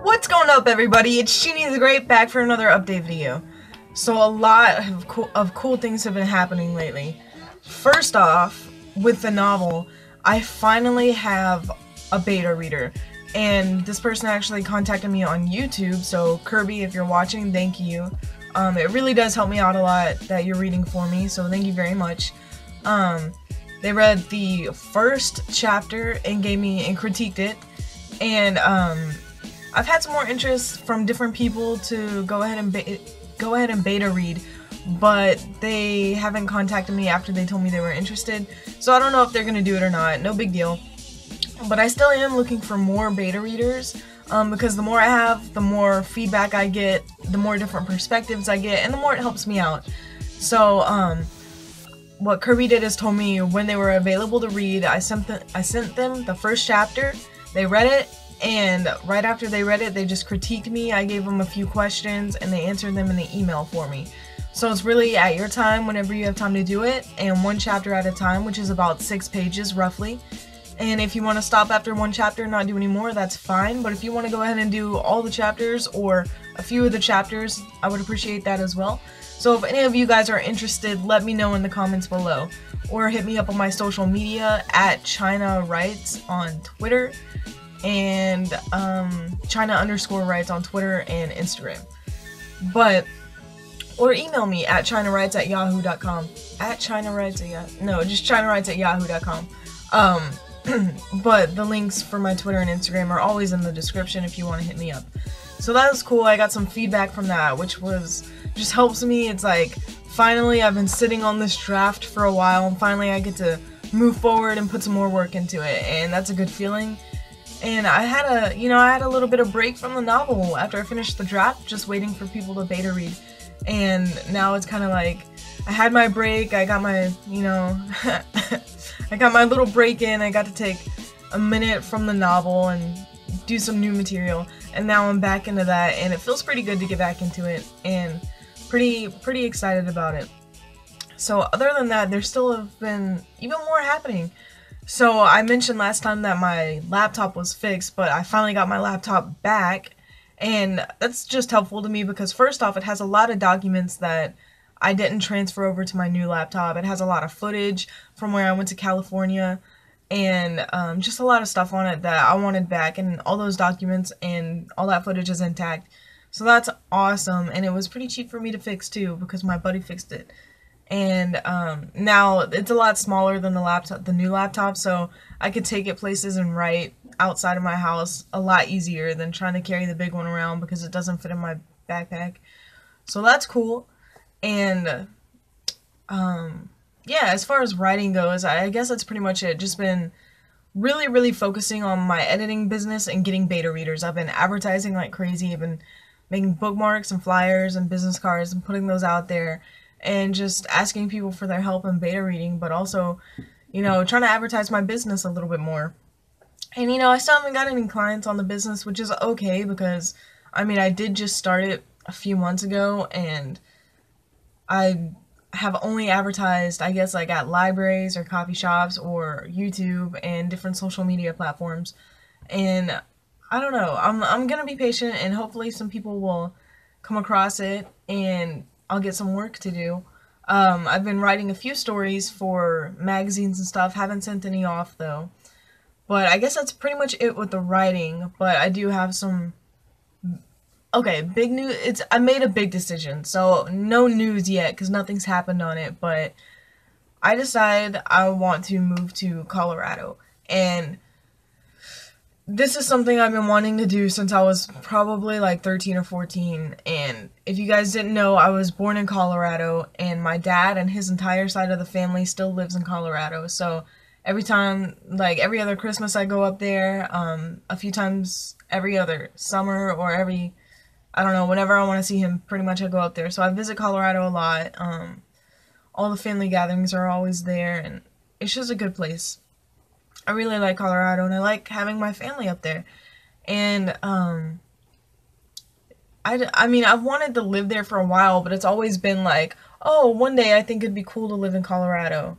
What's going up, everybody? It's Genie the Great back for another update video. So a lot of cool things have been happening lately. First off, with the novel, I finally have a beta reader, and this person actually contacted me on YouTube. So Kirby, if you're watching, thank you. It really does help me out a lot that you're reading for me, so thank you very much. They read the first chapter and critiqued it, and I've had some more interest from different people to go ahead and beta read, but they haven't contacted me after they told me they were interested, so I don't know if they're gonna do it or not. No big deal. But I still am looking for more beta readers, because the more I have, the more feedback I get, the more different perspectives I get, and the more it helps me out. So what Kirby did is told me when they were available to read, I sent them the first chapter. They read it, and right after they read it, they just critiqued me. I gave them a few questions, and they answered them in the email for me. So it's really at your time, whenever you have time to do it, and one chapter at a time, which is about 6 pages roughly. And if you want to stop after one chapter and not do any more, that's fine. But if you want to go ahead and do all the chapters or a few of the chapters, I would appreciate that as well. So if any of you guys are interested, let me know in the comments below. Or hit me up on my social media at China Writes on Twitter, and China_Writes on Twitter and Instagram. Or email me at ChinaWrites@yahoo.com. Just ChinaWrites@yahoo.com. But the links for my Twitter and Instagram are always in the description if you want to hit me up. So that was cool. I got some feedback from that, which just helps me. It's like, finally, I've been sitting on this draft for a while, and finally I get to move forward and put some more work into it, and that's a good feeling. And I had a little bit of break from the novel after I finished the draft, just waiting for people to beta read. And now it's kind of like, I had my break, I got my, I got my little break in, I got to take a minute from the novel and do some new material, and now I'm back into that, and it feels pretty good to get back into it, and pretty excited about it. So other than that, there still have been even more happening. So I mentioned last time that my laptop was fixed, but I finally got my laptop back, and that's just helpful to me because first off, it has a lot of documents that I didn't transfer over to my new laptop. It has a lot of footage from where I went to California, and just a lot of stuff on it that I wanted back, and all those documents and all that footage is intact. So that's awesome, and it was pretty cheap for me to fix too because my buddy fixed it. And now it's a lot smaller than the new laptop, so I could take it places and write outside of my house a lot easier than trying to carry the big one around because it doesn't fit in my backpack. So that's cool. And yeah, as far as writing goes, I guess that's pretty much it. Just been really focusing on my editing business and getting beta readers. I've been advertising like crazy. I've been making bookmarks and flyers and business cards and putting those out there, and just asking people for their help in beta reading, but also, trying to advertise my business a little bit more. And, I still haven't got any clients on the business, which is okay because, I did just start it a few months ago, and I have only advertised, I guess, like at libraries or coffee shops or YouTube and different social media platforms. And I don't know, I'm gonna be patient, and hopefully some people will come across it and I'll get some work to do. I've been writing a few stories for magazines and stuff, haven't sent any off though. But I guess that's pretty much it with the writing, but I do have some... Okay, big news. I made a big decision, so no news yet because nothing's happened on it, but I decided I want to move to Colorado, and this is something I've been wanting to do since I was probably like 13 or 14, and if you guys didn't know, I was born in Colorado, and my dad and his entire side of the family still lives in Colorado, so every time, like every other Christmas I go up there, a few times every other summer, or I don't know, whenever I want to see him, pretty much I go up there. So I visit Colorado a lot. All the family gatherings are always there, and it's just a good place. I really like Colorado, and I like having my family up there. And I've wanted to live there for a while, but it's always been like, oh, one day I think it'd be cool to live in Colorado.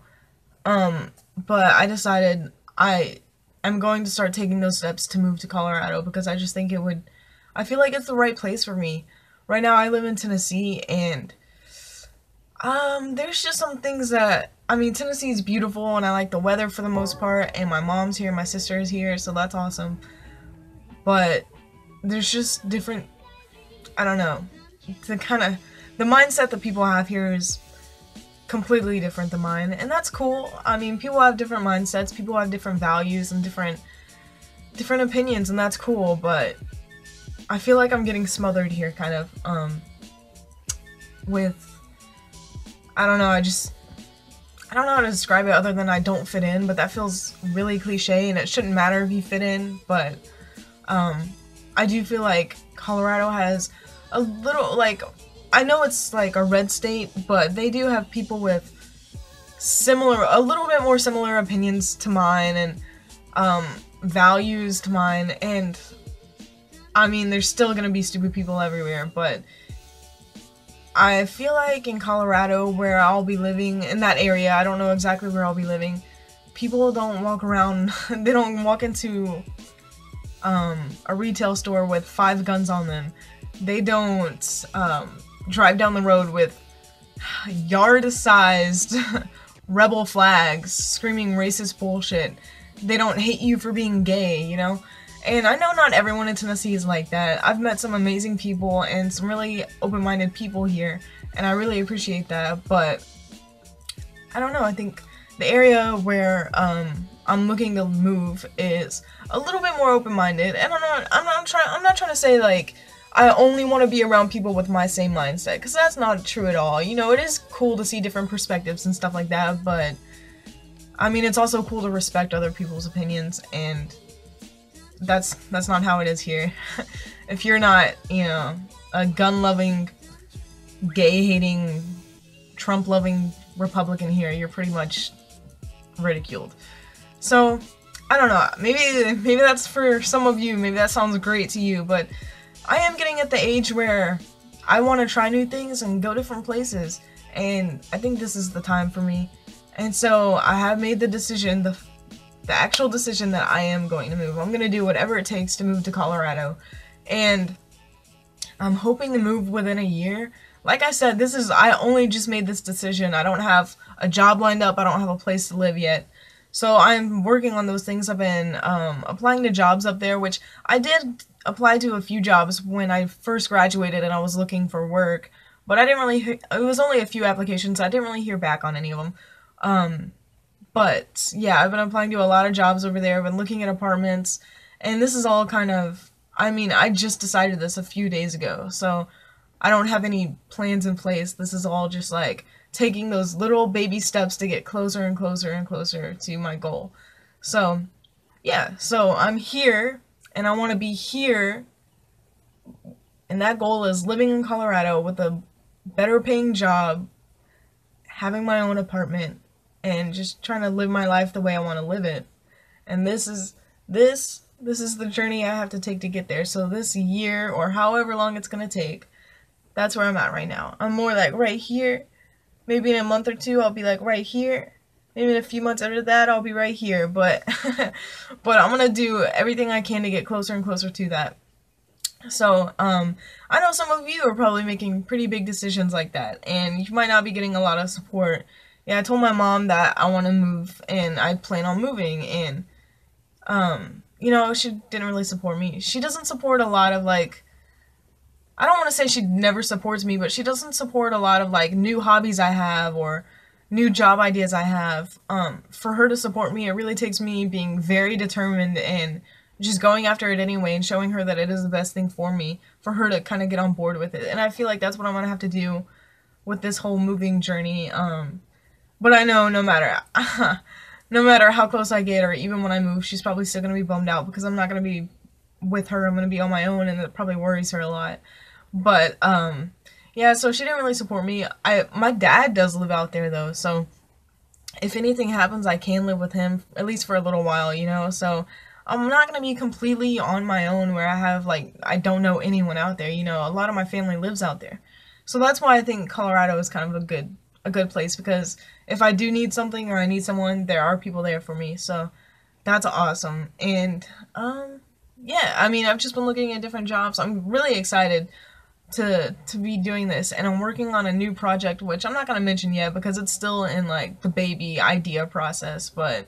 But I decided I'm going to start taking those steps to move to Colorado because I just think it would I feel like it's the right place for me. Right now I live in Tennessee, and there's just some things that, I mean, Tennessee is beautiful and I like the weather for the most part, and my mom's here, my sister is here, so that's awesome. But there's just different, I don't know, the kind of, the mindset that people have here is completely different than mine, and that's cool. I mean, people have different mindsets, people have different values and different opinions, and that's cool, but I feel like I'm getting smothered here, kind of, with, I don't know, I don't know how to describe it other than I don't fit in, but that feels really cliche, and it shouldn't matter if you fit in, but, I do feel like Colorado has a little, like, I know it's like a red state, but they do have people with a little bit more similar opinions to mine, and, values to mine, and, I mean, there's still gonna be stupid people everywhere, but I feel like in Colorado, where I'll be living, in that area, I don't know exactly where I'll be living, people don't walk around, they don't walk into, a retail store with 5 guns on them. They don't, drive down the road with yard-sized rebel flags screaming racist bullshit. They don't hate you for being gay, you know? And I know not everyone in Tennessee is like that. I've met some amazing people and some really open-minded people here, and I really appreciate that, but I don't know, I think the area where I'm looking to move is a little bit more open-minded, and I'm not trying to say like I only want to be around people with my same mindset, because that's not true at all. You know, it is cool to see different perspectives and stuff like that, but I mean, it's also cool to respect other people's opinions, and that's not how it is here. If you're not, you know, a gun-loving, gay-hating, Trump-loving Republican here, you're pretty much ridiculed. So, I don't know, maybe that's for some of you, maybe that sounds great to you, but I am getting at the age where I want to try new things and go different places, and I think this is the time for me. And so I have made the decision, the actual decision, that I am going to move. I'm going to do whatever it takes to move to Colorado, and I'm hoping to move within a year. Like I said, I only just made this decision. I don't have a job lined up, I don't have a place to live yet. So I'm working on those things. I've been applying to jobs up there, which I did apply to a few jobs when I first graduated and I was looking for work, but I didn't really, it was only a few applications, so I didn't really hear back on any of them. But yeah, I've been applying to a lot of jobs over there, I've been looking at apartments, and this is all kind of, I mean, I just decided this a few days ago, so I don't have any plans in place. This is all just like taking those little baby steps to get closer and closer and closer to my goal. So yeah, so I'm here, and I want to be here, and that goal is living in Colorado with a better paying job, having my own apartment, and just trying to live my life the way I want to live it. And this is the journey I have to take to get there. So this year, or however long it's gonna take, that's where I'm at right now. I'm more like right here. Maybe in a month or two I'll be like right here. Maybe in a few months after that I'll be right here, but but I'm gonna do everything I can to get closer and closer to that. So, I know some of you are probably making pretty big decisions like that, and you might not be getting a lot of support. Yeah, I told my mom that I want to move, and I plan on moving, and, you know, she didn't really support me. She doesn't support a lot of, like, I don't want to say she never supports me, but she doesn't support a lot of, like, new hobbies I have, or new job ideas I have. For her to support me, it really takes me being very determined and just going after it anyway, and showing her that it is the best thing for me, for her to kind of get on board with it. And I feel like that's what I'm going to have to do with this whole moving journey. But I know no matter no matter how close I get, or even when I move, she's probably still going to be bummed out, because I'm not going to be with her, I'm going to be on my own, and it probably worries her a lot. But, yeah, so she didn't really support me. My dad does live out there, though, so if anything happens, I can live with him, at least for a little while, you know, so I'm not going to be completely on my own where I have, like, I don't know anyone out there, you know, a lot of my family lives out there. So that's why I think Colorado is kind of a good place, because if I do need something or I need someone, there are people there for me, so that's awesome. And, yeah, I mean, I've just been looking at different jobs. I'm really excited to be doing this, and I'm working on a new project, which I'm not gonna mention yet because it's still in like the baby idea process. But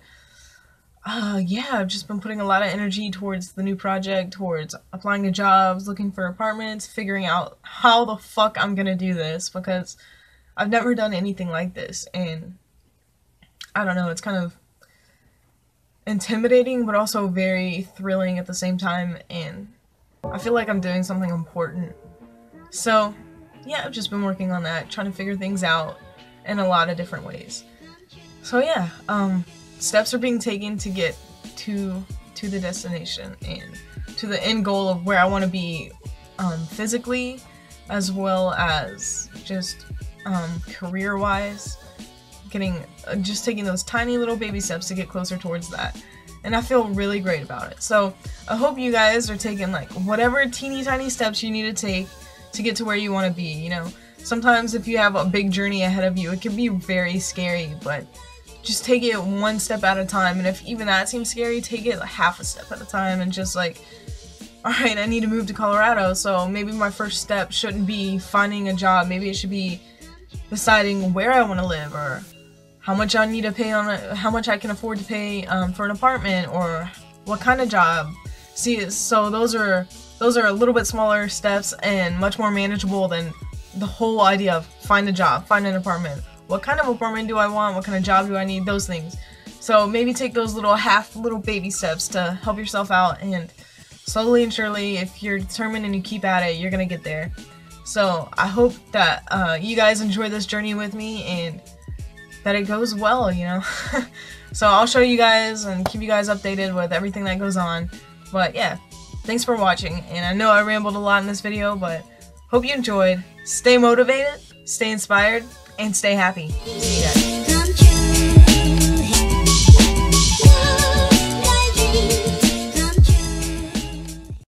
yeah, I've just been putting a lot of energy towards the new project, towards applying to jobs, looking for apartments, figuring out how the fuck I'm gonna do this because I've never done anything like this, and I don't know, it's kind of intimidating but also very thrilling at the same time, and I feel like I'm doing something important. So yeah, I've just been working on that, trying to figure things out in a lot of different ways. So yeah, steps are being taken to get to the destination and to the end goal of where I want to be, physically as well as just career-wise. Just taking those tiny little baby steps to get closer towards that, and I feel really great about it. So I hope you guys are taking like whatever teeny tiny steps you need to take to get to where you want to be. You know, sometimes if you have a big journey ahead of you, it can be very scary, but just take it one step at a time. And if even that seems scary, take it half a step at a time and just like, alright, I need to move to Colorado, so maybe my first step shouldn't be finding a job. Maybe it should be deciding where I want to live, or how much I need to pay how much I can afford to pay for an apartment, or what kind of job. See, so those are a little bit smaller steps and much more manageable than the whole idea of find a job, find an apartment. What kind of apartment do I want? What kind of job do I need? Those things. So maybe take those little baby steps to help yourself out, and slowly and surely, if you're determined and you keep at it, you're gonna get there. So I hope that you guys enjoy this journey with me and that it goes well, you know. So I'll show you guys and keep you guys updated with everything that goes on. But yeah, thanks for watching, and I know I rambled a lot in this video, but hope you enjoyed. Stay motivated, stay inspired, and stay happy. See you guys.